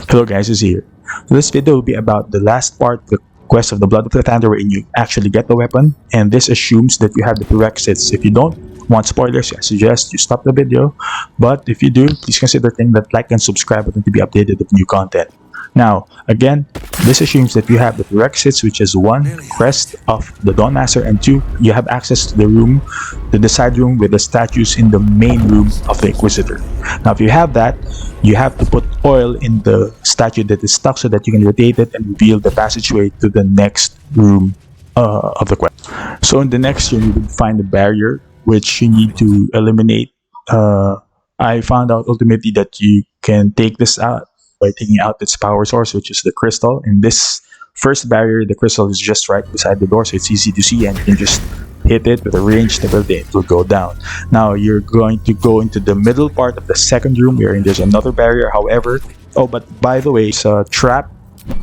Hello guys, Nizzy here. This video will be about the last part, the quest of the Blood of Lathander, wherein you actually get the weapon, and this assumes that you have the prerequisites. If you don't want spoilers, I suggest you stop the video, but if you do, please consider hitting that like and subscribe button to be updated with new content. Now, again, this assumes that you have the prerequisites, which is 1. Crest of the Dawnmaster, and 2. You have access to the room, the side room with the statues in the main room of the Inquisitor. Now, if you have that, you have to put oil in the statue that is stuck so that you can rotate it and reveal the passageway to the next room of the quest. So in the next room, you will find a barrier which you need to eliminate. I found out ultimately that you can take this out by taking out its power source, which is the crystal. In this first barrier, the crystal is just right beside the door, so it's easy to see, and you can just hit it with a ranged ability. It will go down. Now you're going to go into the middle part of the second room, wherein there's another barrier. However, but by the way, it's a trap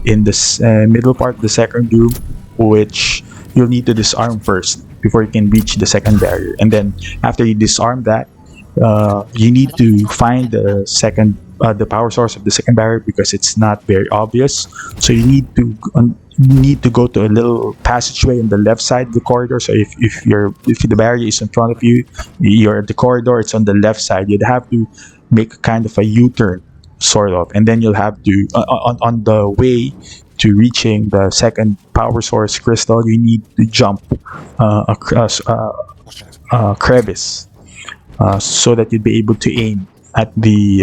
in this middle part of the second room, which you'll need to disarm first before you can reach the second barrier. And then after you disarm that, you need to find the power source of the second barrier, because it's not very obvious. So you need to go to a little passageway on the left side of the corridor. So if the barrier is in front of you, you're at the corridor, it's on the left side. You'd have to make a kind of a U-turn, sort of, and then you'll have to on the way to reaching the second power source crystal, you need to jump across a crevice, so that you'd be able to aim at the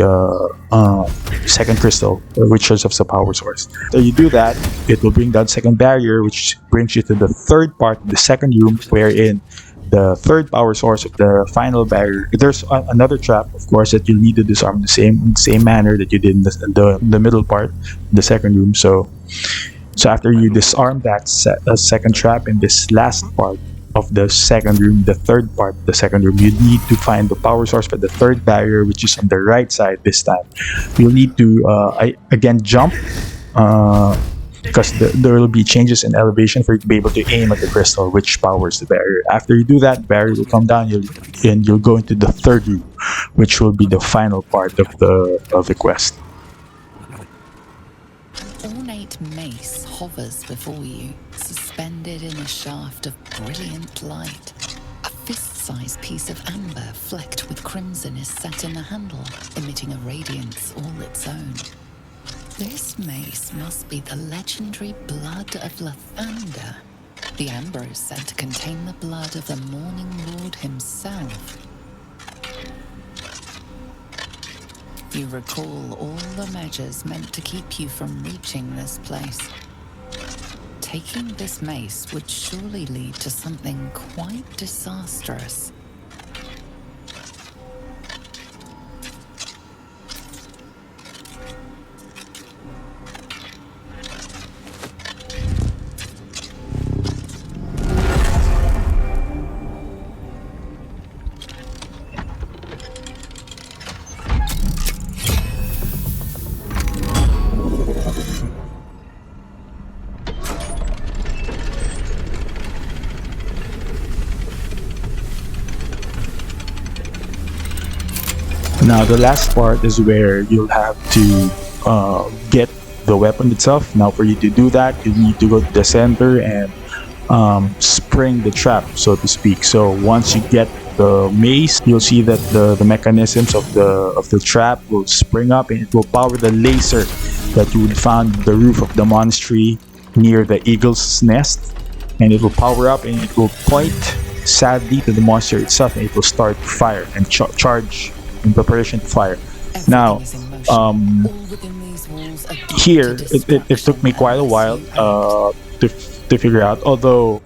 second crystal, which serves as a power source. So you do that, it will bring down second barrier, which brings you to the third part of the second room, wherein the third power source of the final barrier. There's another trap, of course, that you need to disarm the same manner that you did in the middle part, the second room. So after you disarm that second trap in this last part of the second room, the third part of the second room, you need to find the power source for the third barrier, which is on the right side this time. You'll need to again jump, because there will be changes in elevation for you to be able to aim at the crystal which powers the barrier. After you do that, the barrier will come down, and you'll go into the third room, which will be the final part of the quest. An ornate mace hovers before you, suspended in a shaft of brilliant light. A fist-sized piece of amber flecked with crimson is set in the handle, emitting a radiance all its own. This mace must be the legendary Blood of Lathander. The amber is said to contain the blood of the Morning Lord himself. You recall all the measures meant to keep you from reaching this place. Taking this mace would surely lead to something quite disastrous. Now the last part is where you'll have to get the weapon itself. Now for you to do that, you need to go to the center and spring the trap, so to speak. So once you get the mace, you'll see that the mechanisms of the trap will spring up, and it will power the laser that you would find the roof of the monastery near the eagle's nest, and it will power up, and it will point sadly to the monster itself, and it will start fire and charge in preparation to fire. Now here it took me quite a while to figure out, although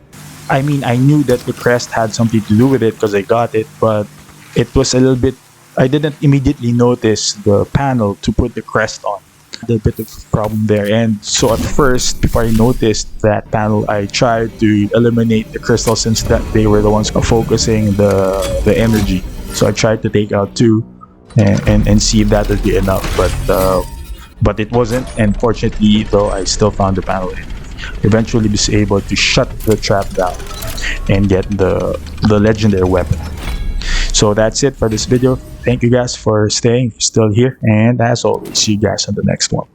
I knew that the crest had something to do with it because I got it, but it was a little bit, I didn't immediately notice the panel to put the crest on. A bit of a problem there, and so at first, before I noticed that panel, I tried to eliminate the crystal, since that they were the ones focusing the energy. So I tried to take out 2 and see if that would be enough, but it wasn't, and fortunately though, I still found the panel and eventually was able to shut the trap down and get the legendary weapon. So that's it for this video. Thank you guys for staying still here, and as always, see you guys on the next one.